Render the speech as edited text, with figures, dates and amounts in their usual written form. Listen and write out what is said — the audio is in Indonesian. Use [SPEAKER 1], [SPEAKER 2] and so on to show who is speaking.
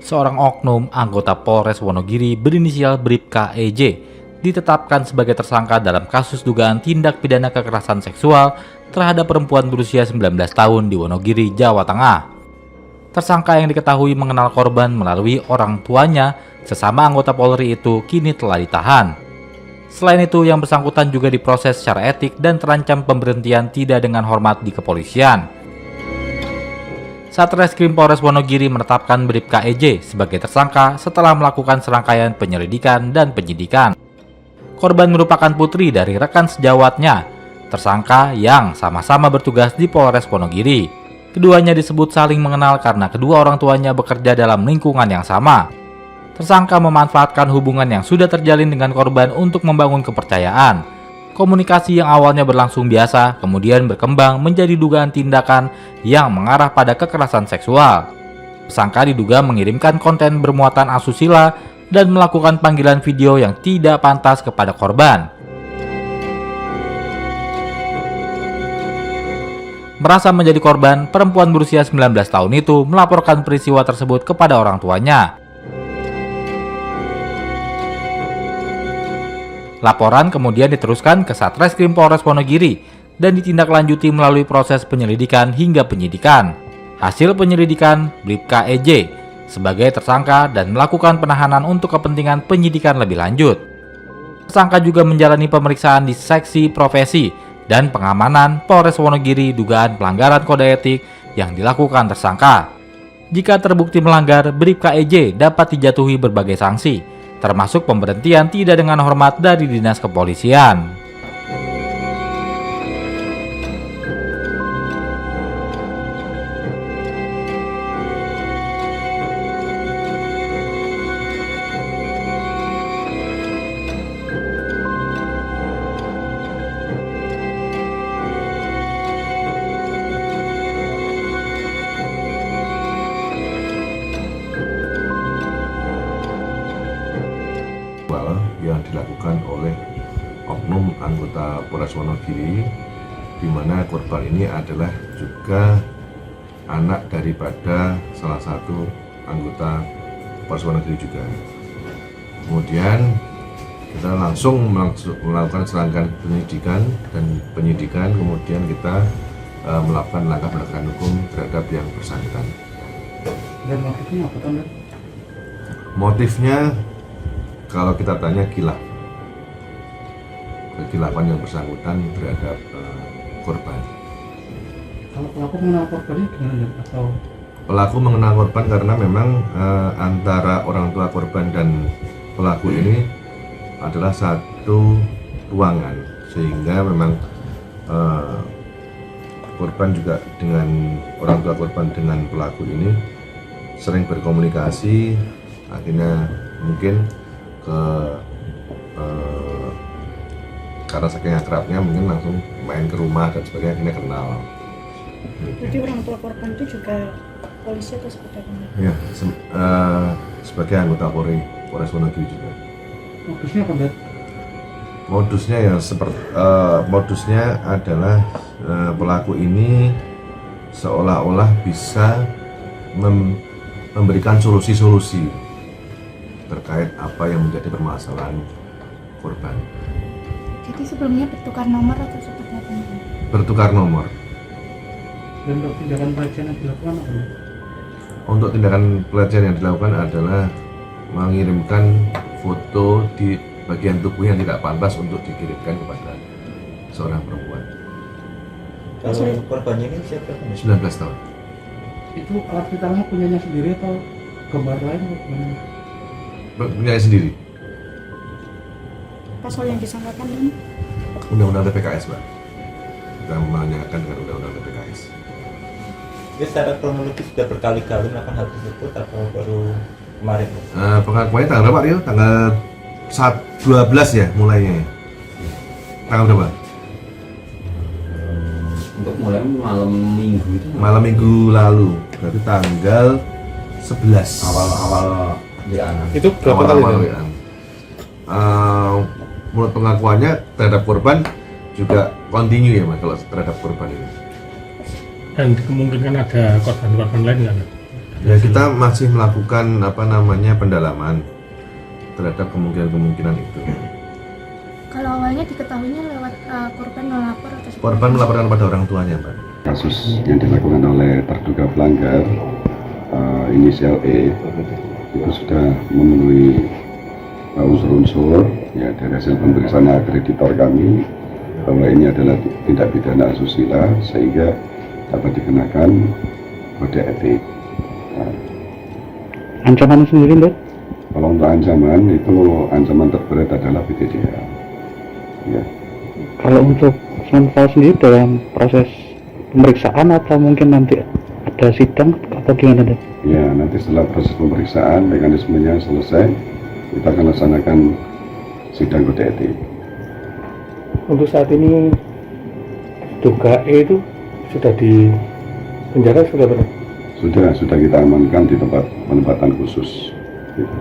[SPEAKER 1] seorang oknum anggota Polres Wonogiri berinisial Bribka EJ ditetapkan sebagai tersangka dalam kasus dugaan tindak pidana kekerasan seksual terhadap perempuan berusia 19 tahun di Wonogiri, Jawa Tengah. Tersangka yang diketahui mengenal korban melalui orang tuanya, sesama anggota Polri itu kini telah ditahan. Selain itu, yang bersangkutan juga diproses secara etik dan terancam pemberhentian tidak dengan hormat di kepolisian. Satreskrim Polres Wonogiri menetapkan Bribka EJ sebagai tersangka setelah melakukan serangkaian penyelidikan dan penyidikan. Korban merupakan putri dari rekan sejawatnya, tersangka yang sama-sama bertugas di Polres Wonogiri. Keduanya disebut saling mengenal karena kedua orang tuanya bekerja dalam lingkungan yang sama. Tersangka memanfaatkan hubungan yang sudah terjalin dengan korban untuk membangun kepercayaan. Komunikasi yang awalnya berlangsung biasa, kemudian berkembang menjadi dugaan tindakan yang mengarah pada kekerasan seksual. Tersangka diduga mengirimkan konten bermuatan asusila dan melakukan panggilan video yang tidak pantas kepada korban. Merasa menjadi korban, perempuan berusia 19 tahun itu melaporkan peristiwa tersebut kepada orang tuanya. Laporan kemudian diteruskan ke Satreskrim Polres Wonogiri dan ditindaklanjuti melalui proses penyelidikan hingga penyidikan. Hasil penyelidikan, Bribka EJ sebagai tersangka dan melakukan penahanan untuk kepentingan penyidikan lebih lanjut. Tersangka juga menjalani pemeriksaan di Seksi Profesi dan Pengamanan Polres Wonogiri dugaan pelanggaran kode etik yang dilakukan tersangka. Jika terbukti melanggar, Bribka EJ dapat dijatuhi berbagai sanksi, termasuk pemberhentian tidak dengan hormat dari Dinas Kepolisian.
[SPEAKER 2] Yang dilakukan oleh oknum anggota Polres Wonogiri, di mana korban ini adalah juga anak daripada salah satu anggota Polres Wonogiri juga. Kemudian kita langsung melakukan serangkaian penyidikan, kemudian kita melakukan langkah penegakan hukum terhadap yang bersangkutan.
[SPEAKER 3] Dan motifnya apa, Tom?
[SPEAKER 2] Motifnya kalau kita tanya kekhilafan yang bersangkutan terhadap korban.
[SPEAKER 3] Kalau pelaku mengenal korbannya gimana, atau?
[SPEAKER 2] Pelaku mengenal korban karena memang antara orang tua korban dan pelaku ini adalah satu ruangan, sehingga memang korban juga dengan orang tua korban dengan pelaku ini sering berkomunikasi, akhirnya mungkin karena saking akrabnya mungkin langsung main ke rumah dan sebagainya, akhirnya kenal.
[SPEAKER 4] Jadi orang tua korban itu juga polisi atau seperti apa?
[SPEAKER 2] Ya, sebagai anggota Polres Wonogiri juga.
[SPEAKER 3] Modusnya apa, Mbak?
[SPEAKER 2] Modusnya adalah pelaku ini seolah-olah bisa memberikan solusi-solusi terkait apa yang menjadi permasalahan korban.
[SPEAKER 4] Jadi sebelumnya bertukar nomor atau seperti apa?
[SPEAKER 2] Bertukar nomor.
[SPEAKER 3] Dan untuk tindakan pelecehan yang dilakukan apa?
[SPEAKER 2] Untuk tindakan pelecehan yang dilakukan adalah mengirimkan foto di bagian tubuh yang tidak pantas untuk dikirimkan kepada seorang perempuan.
[SPEAKER 5] Kalau korbannya ini siapa?
[SPEAKER 2] 19 tahun.
[SPEAKER 3] Itu alat vitalnya punyanya sendiri atau gambar lain atau gimana?
[SPEAKER 2] Punya sendiri.
[SPEAKER 4] Pasal yang disangkakan ini?
[SPEAKER 2] Undang-undang TPKS, Mbak. Kita menanyakan dengan undang-undang TPKS.
[SPEAKER 5] Jadi secara kronologis sudah berkali-kali melakukan hal tersebut atau baru kemarin?
[SPEAKER 2] Pengakuannya tanggal berapa, Rio? Tanggal 12 ya mulainya. Tanggal berapa?
[SPEAKER 6] Untuk mulai malam minggu itu.
[SPEAKER 2] Malam minggu lalu. Berarti tanggal 11.
[SPEAKER 6] Awal WA.
[SPEAKER 3] Itu berapa kali?
[SPEAKER 2] Menurut pengakuannya terhadap korban juga continue ya, Mas, kalau terhadap korban ini.
[SPEAKER 7] Dan kemungkinan ada korban-korban lain nggak?
[SPEAKER 2] Ya kita masih melakukan pendalaman terhadap kemungkinan itu.
[SPEAKER 7] Kalau awalnya diketahuinya lewat korban melapor atau seperti
[SPEAKER 2] Korban
[SPEAKER 7] apa?
[SPEAKER 2] melaporkan pada orang tuanya, Pak.
[SPEAKER 8] Kasus yang dilakukan oleh terduga pelanggar inisial E itu sudah memenuhi unsur-unsur ya dari hasil pemeriksaan akreditor kami bahwa ini adalah tindak pidana asusila sehingga dapat dikenakan kode etik.
[SPEAKER 3] Ancaman sendiri, Mbak?
[SPEAKER 8] Kalau untuk ancaman itu ancaman terberat adalah PTDA. Ya.
[SPEAKER 3] Kalau untuk Novel sendiri dalam proses pemeriksaan atau mungkin nanti ada sidang atau gimana, Dok?
[SPEAKER 8] Ya, nanti setelah proses pemeriksaan mekanismenya selesai, kita akan laksanakan sidang kode etik.
[SPEAKER 3] Untuk saat ini Duga E itu sudah di penjara sudah berapa?
[SPEAKER 8] Sudah kita amankan di tempat penempatan khusus. Gitu.